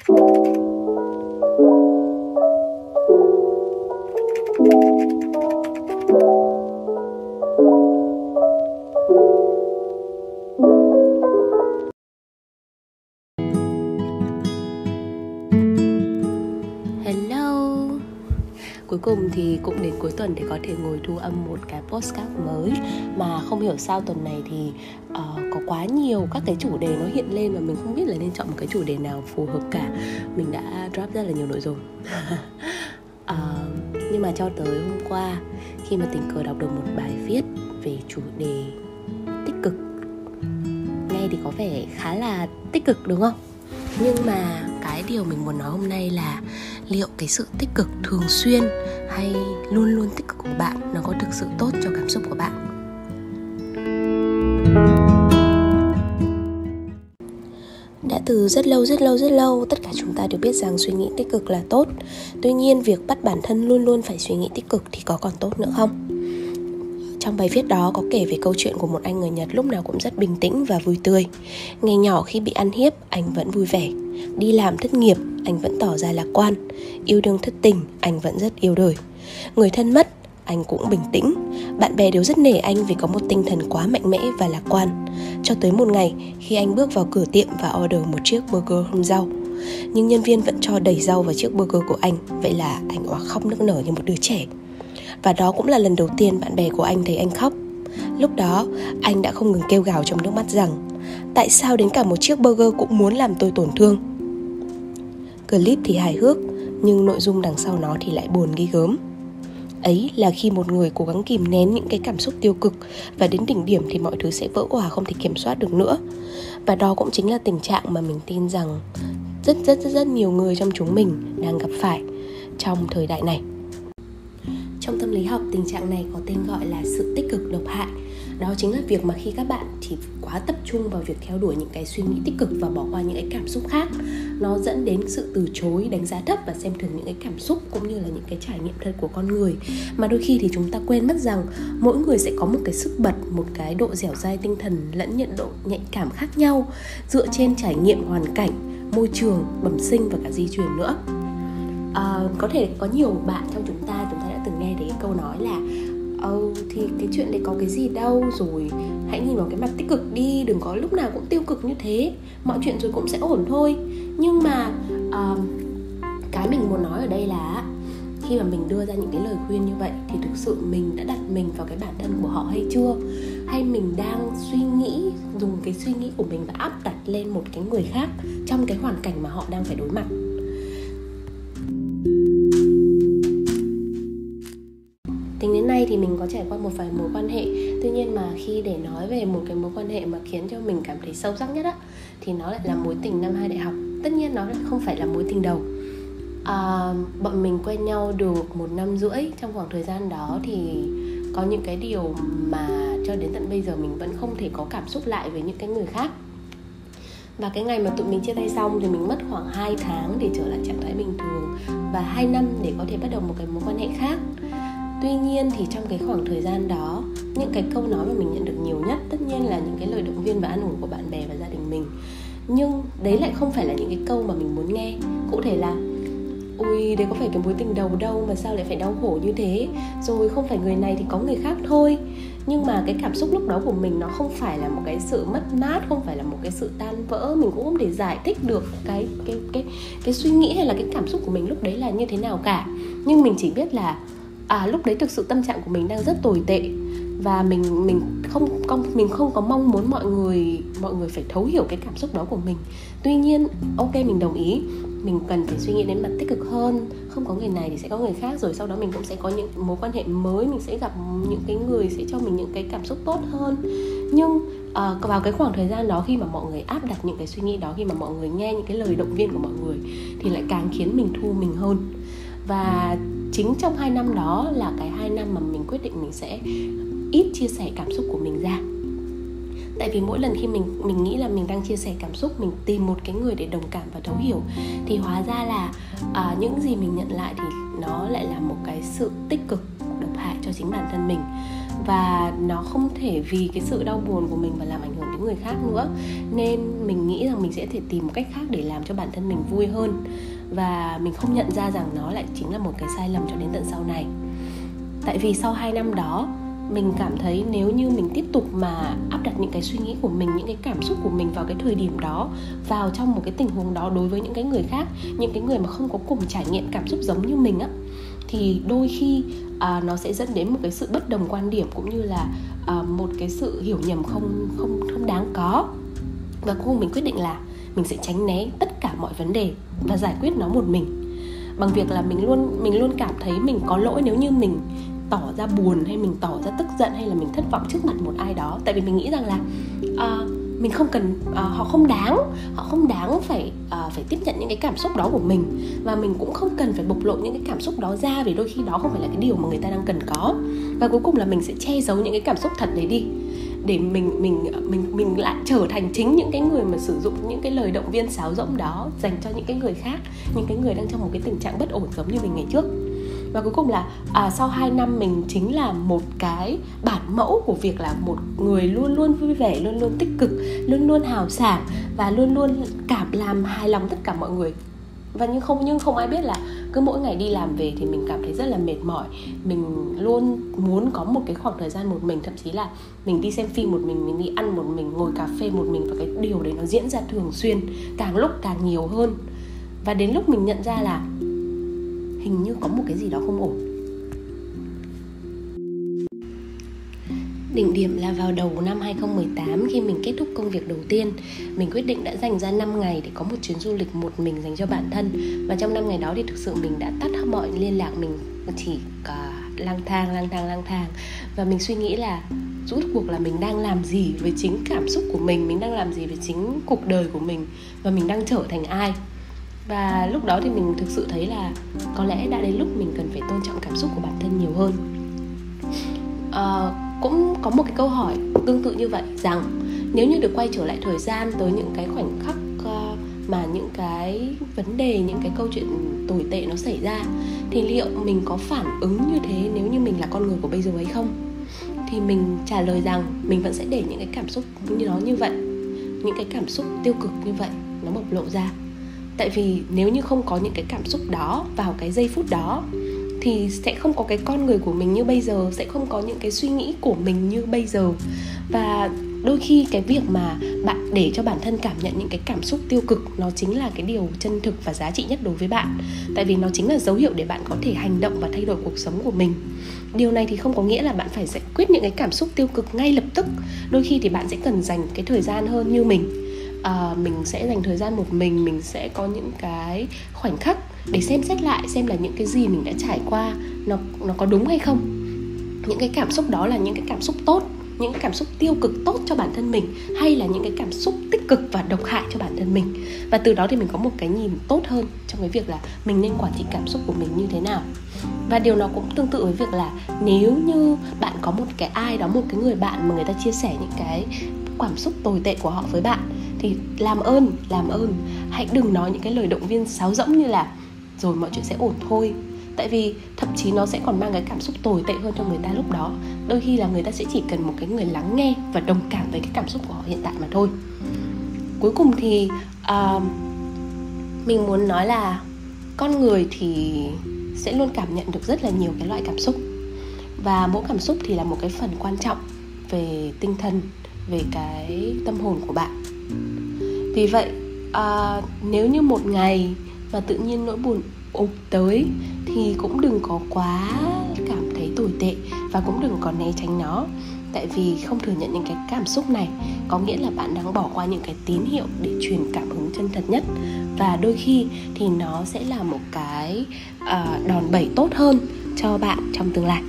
Cuối cùng thì cũng đến cuối tuần để có thể ngồi thu âm một cái podcast mới. Mà không hiểu sao tuần này thì có quá nhiều các cái chủ đề nó hiện lên và mình không biết là nên chọn một cái chủ đề nào phù hợp cả. Mình đã drop rất là nhiều nội dung. Nhưng mà cho tới hôm qua, khi mà tình cờ đọc được một bài viết về chủ đề tích cực, nghe thì có vẻ khá là tích cực đúng không? Nhưng mà cái điều mình muốn nói hôm nay là liệu cái sự tích cực thường xuyên hay luôn luôn tích cực của bạn nó có thực sự tốt cho cảm xúc của bạn? Đã từ rất lâu tất cả chúng ta đều biết rằng suy nghĩ tích cực là tốt. Tuy nhiên việc bắt bản thân luôn luôn phải suy nghĩ tích cực thì có còn tốt nữa không? Trong bài viết đó có kể về câu chuyện của một anh người Nhật lúc nào cũng rất bình tĩnh và vui tươi. Ngày nhỏ khi bị ăn hiếp, anh vẫn vui vẻ. Đi làm thất nghiệp, anh vẫn tỏ ra lạc quan. Yêu đương thất tình, anh vẫn rất yêu đời. Người thân mất, anh cũng bình tĩnh. Bạn bè đều rất nể anh vì có một tinh thần quá mạnh mẽ và lạc quan. Cho tới một ngày, khi anh bước vào cửa tiệm và order một chiếc burger không rau. Nhưng nhân viên vẫn cho đầy rau vào chiếc burger của anh. Vậy là anh oả khóc nức nở như một đứa trẻ. Và đó cũng là lần đầu tiên bạn bè của anh thấy anh khóc. Lúc đó, anh đã không ngừng kêu gào trong nước mắt rằng: tại sao đến cả một chiếc burger cũng muốn làm tôi tổn thương? Clip thì hài hước, nhưng nội dung đằng sau nó thì lại buồn ghê gớm. Ấy là khi một người cố gắng kìm nén những cái cảm xúc tiêu cực, và đến đỉnh điểm thì mọi thứ sẽ vỡ òa không thể kiểm soát được nữa. Và đó cũng chính là tình trạng mà mình tin rằng rất nhiều người trong chúng mình đang gặp phải trong thời đại này. Trong tâm lý học, tình trạng này có tên gọi là sự tích cực độc hại. Đó chính là việc mà khi các bạn chỉ quá tập trung vào việc theo đuổi những cái suy nghĩ tích cực và bỏ qua những cái cảm xúc khác, nó dẫn đến sự từ chối, đánh giá thấp và xem thường những cái cảm xúc cũng như là những cái trải nghiệm thật của con người. Mà đôi khi thì chúng ta quên mất rằng mỗi người sẽ có một cái sức bật, một cái độ dẻo dai tinh thần lẫn nhận độ nhạy cảm khác nhau, dựa trên trải nghiệm hoàn cảnh, môi trường, bẩm sinh và cả di truyền nữa. Có thể có nhiều bạn trong chúng ta đã từng nghe thấy cái câu nói là thì cái chuyện đấy có cái gì đâu, rồi hãy nhìn vào cái mặt tích cực đi, đừng có lúc nào cũng tiêu cực như thế, mọi chuyện rồi cũng sẽ ổn thôi. Nhưng mà cái mình muốn nói ở đây là khi mà mình đưa ra những cái lời khuyên như vậy thì thực sự mình đã đặt mình vào cái bản thân của họ hay chưa? Hay mình đang dùng cái suy nghĩ của mình và áp đặt lên một cái người khác trong cái hoàn cảnh mà họ đang phải đối mặt? Tính đến nay thì mình có trải qua một vài mối quan hệ. Tuy nhiên mà khi để nói về một cái mối quan hệ mà khiến cho mình cảm thấy sâu sắc nhất á, thì nó lại là mối tình năm 2 đại học. Tất nhiên nó không phải là mối tình đầu. Bọn mình quen nhau được 1 năm rưỡi. Trong khoảng thời gian đó thì có những cái điều mà cho đến tận bây giờ mình vẫn không thể có cảm xúc lại với những cái người khác. Và cái ngày mà tụi mình chia tay xong thì mình mất khoảng 2 tháng để trở lại trạng thái bình thường, và 2 năm để có thể bắt đầu một cái mối quan hệ khác. Tuy nhiên thì trong cái khoảng thời gian đó, những cái câu nói mà mình nhận được nhiều nhất tất nhiên là những cái lời động viên và an ủi của bạn bè và gia đình mình. Nhưng đấy lại không phải là những cái câu mà mình muốn nghe. Cụ thể là: ôi, đấy có phải cái mối tình đầu đâu mà sao lại phải đau khổ như thế, rồi không phải người này thì có người khác thôi. Nhưng mà cái cảm xúc lúc đó của mình nó không phải là một cái sự mất mát, không phải là một cái sự tan vỡ. Mình cũng không thể giải thích được cái suy nghĩ hay là cái cảm xúc của mình lúc đấy là như thế nào cả. Nhưng mình chỉ biết là lúc đấy thực sự tâm trạng của mình đang rất tồi tệ. Và mình không có mong muốn mọi người phải thấu hiểu cái cảm xúc đó của mình. Tuy nhiên, ok, mình đồng ý, mình cần phải suy nghĩ đến mặt tích cực hơn. Không có người này thì sẽ có người khác, rồi sau đó mình cũng sẽ có những mối quan hệ mới, mình sẽ gặp những cái người sẽ cho mình những cái cảm xúc tốt hơn. Nhưng vào cái khoảng thời gian đó, khi mà mọi người áp đặt những cái suy nghĩ đó, khi mà mọi người nghe những cái lời động viên của mọi người, thì lại càng khiến mình thu mình hơn. Và chính trong 2 năm đó là cái 2 năm mà mình quyết định mình sẽ ít chia sẻ cảm xúc của mình ra. Tại vì mỗi lần khi mình nghĩ là mình đang chia sẻ cảm xúc, mình tìm một cái người để đồng cảm và thấu hiểu, thì hóa ra là những gì mình nhận lại thì nó lại là một cái sự tích cực độc hại cho chính bản thân mình. và nó không thể vì cái sự đau buồn của mình và làm ảnh hưởng đến người khác nữa. Nên mình nghĩ rằng mình sẽ thể tìm một cách khác để làm cho bản thân mình vui hơn, và mình không nhận ra rằng nó lại chính là một cái sai lầm cho đến tận sau này. Tại vì sau 2 năm đó, mình cảm thấy nếu như mình tiếp tục mà áp đặt những cái suy nghĩ của mình, những cái cảm xúc của mình vào cái thời điểm đó, vào trong một cái tình huống đó đối với những cái người khác, những cái người mà không có cùng trải nghiệm cảm xúc giống như mình á, thì đôi khi nó sẽ dẫn đến một cái sự bất đồng quan điểm, cũng như là một cái sự hiểu nhầm không đáng có. Và cuối cùng mình quyết định là mình sẽ tránh né tất cả mọi vấn đề và giải quyết nó một mình, bằng việc là mình luôn cảm thấy mình có lỗi nếu như mình tỏ ra buồn, hay mình tỏ ra tức giận, hay là mình thất vọng trước mặt một ai đó. Tại vì mình nghĩ rằng là mình không cần, họ không đáng phải tiếp nhận những cái cảm xúc đó của mình, và mình cũng không cần phải bộc lộ những cái cảm xúc đó ra, vì đôi khi đó không phải là cái điều mà người ta đang cần có. Và cuối cùng là mình sẽ che giấu những cái cảm xúc thật đấy đi, để mình lại trở thành chính những cái người mà sử dụng những cái lời động viên sáo rỗng đó dành cho những cái người khác, những cái người đang trong một cái tình trạng bất ổn giống như mình ngày trước. Và cuối cùng là sau 2 năm mình chính là một cái bản mẫu của việc là một người luôn luôn vui vẻ, luôn luôn tích cực, luôn luôn hào sảng, và luôn luôn làm hài lòng tất cả mọi người. Và nhưng không ai biết là cứ mỗi ngày đi làm về thì mình cảm thấy rất là mệt mỏi. Mình luôn muốn có một cái khoảng thời gian một mình, thậm chí là mình đi xem phim một mình đi ăn một mình, ngồi cà phê một mình. Và cái điều đấy nó diễn ra thường xuyên, càng lúc càng nhiều hơn. Và đến lúc mình nhận ra là hình như có một cái gì đó không ổn. Đỉnh điểm là vào đầu năm 2018, khi mình kết thúc công việc đầu tiên. Mình quyết định đã dành ra 5 ngày để có một chuyến du lịch một mình dành cho bản thân. Và trong 5 ngày đó thì thực sự mình đã tắt mọi liên lạc, mình chỉ lang thang. Và mình suy nghĩ là rốt cuộc là mình đang làm gì với chính cảm xúc của mình đang làm gì với chính cuộc đời của mình, và mình đang trở thành ai. Và lúc đó thì mình thực sự thấy là có lẽ đã đến lúc mình cần phải tôn trọng cảm xúc của bản thân nhiều hơn. Cũng có một cái câu hỏi tương tự như vậy, rằng nếu như được quay trở lại thời gian tới những cái khoảnh khắc mà những cái vấn đề, những cái câu chuyện tồi tệ nó xảy ra, thì liệu mình có phản ứng như thế nếu như mình là con người của bây giờ hay không? Thì mình trả lời rằng mình vẫn sẽ để những cái cảm xúc như vậy, những cái cảm xúc tiêu cực như vậy nó bộc lộ ra. Tại vì nếu như không có những cái cảm xúc đó vào cái giây phút đó, thì sẽ không có cái con người của mình như bây giờ, sẽ không có những cái suy nghĩ của mình như bây giờ. Và đôi khi cái việc mà bạn để cho bản thân cảm nhận những cái cảm xúc tiêu cực, nó chính là cái điều chân thực và giá trị nhất đối với bạn. Tại vì nó chính là dấu hiệu để bạn có thể hành động và thay đổi cuộc sống của mình. Điều này thì không có nghĩa là bạn phải giải quyết những cái cảm xúc tiêu cực ngay lập tức. Đôi khi thì bạn sẽ cần dành cái thời gian hơn, như mình sẽ dành thời gian một mình sẽ có những cái khoảnh khắc để xem xét lại xem là những cái gì mình đã trải qua nó có đúng hay không. Những cái cảm xúc đó là những cái cảm xúc tốt, những cái cảm xúc tiêu cực tốt cho bản thân mình, hay là những cái cảm xúc tích cực và độc hại cho bản thân mình. Và từ đó thì mình có một cái nhìn tốt hơn trong cái việc là mình nên quản trị cảm xúc của mình như thế nào. Và điều nó cũng tương tự với việc là nếu như bạn có một cái ai đó, một cái người bạn mà người ta chia sẻ những cái cảm xúc tồi tệ của họ với bạn, thì làm ơn hãy đừng nói những cái lời động viên sáo rỗng như là rồi mọi chuyện sẽ ổn thôi. Tại vì thậm chí nó sẽ còn mang cái cảm xúc tồi tệ hơn cho người ta lúc đó. Đôi khi là người ta sẽ chỉ cần một cái người lắng nghe và đồng cảm với cái cảm xúc của họ hiện tại mà thôi. Cuối cùng thì mình muốn nói là con người thì sẽ luôn cảm nhận được rất là nhiều cái loại cảm xúc. Và mỗi cảm xúc thì là một cái phần quan trọng về tinh thần, về cái tâm hồn của bạn. Vì vậy nếu như một ngày mà tự nhiên nỗi buồn ùp tới thì cũng đừng có quá cảm thấy tồi tệ, và cũng đừng có né tránh nó. Tại vì không thừa nhận những cái cảm xúc này có nghĩa là bạn đang bỏ qua những cái tín hiệu để truyền cảm hứng chân thật nhất. Và đôi khi thì nó sẽ là một cái đòn bẩy tốt hơn cho bạn trong tương lai.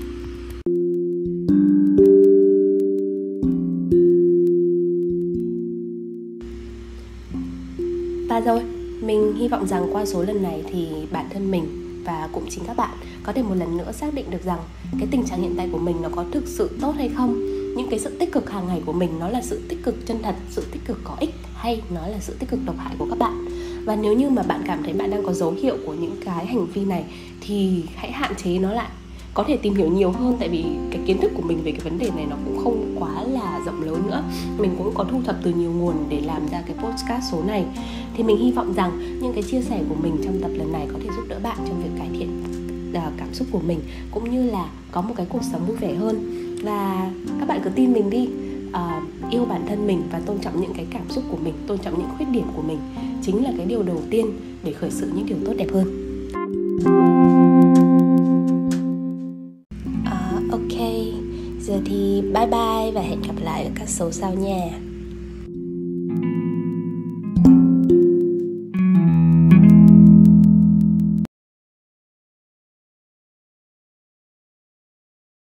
Và rồi, mình hy vọng rằng qua số lần này thì bản thân mình và cũng chính các bạn có thể một lần nữa xác định được rằng cái tình trạng hiện tại của mình nó có thực sự tốt hay không. Những cái sự tích cực hàng ngày của mình nó là sự tích cực chân thật, sự tích cực có ích, hay nó là sự tích cực độc hại của các bạn. Và nếu như mà bạn cảm thấy bạn đang có dấu hiệu của những cái hành vi này thì hãy hạn chế nó lại. có thể tìm hiểu nhiều hơn, tại vì cái kiến thức của mình về cái vấn đề này nó cũng không quá là rộng lớn nữa. Mình cũng có thu thập từ nhiều nguồn để làm ra cái podcast số này. Thì mình hy vọng rằng những cái chia sẻ của mình trong tập lần này có thể giúp đỡ bạn trong việc cải thiện cảm xúc của mình, cũng như là có một cái cuộc sống vui vẻ hơn. Và các bạn cứ tin mình đi, yêu bản thân mình và tôn trọng những cái cảm xúc của mình, tôn trọng những khuyết điểm của mình chính là cái điều đầu tiên để khởi sự những điều tốt đẹp hơn. Ok, giờ thì bye bye và hẹn gặp lại ở các số sau nha.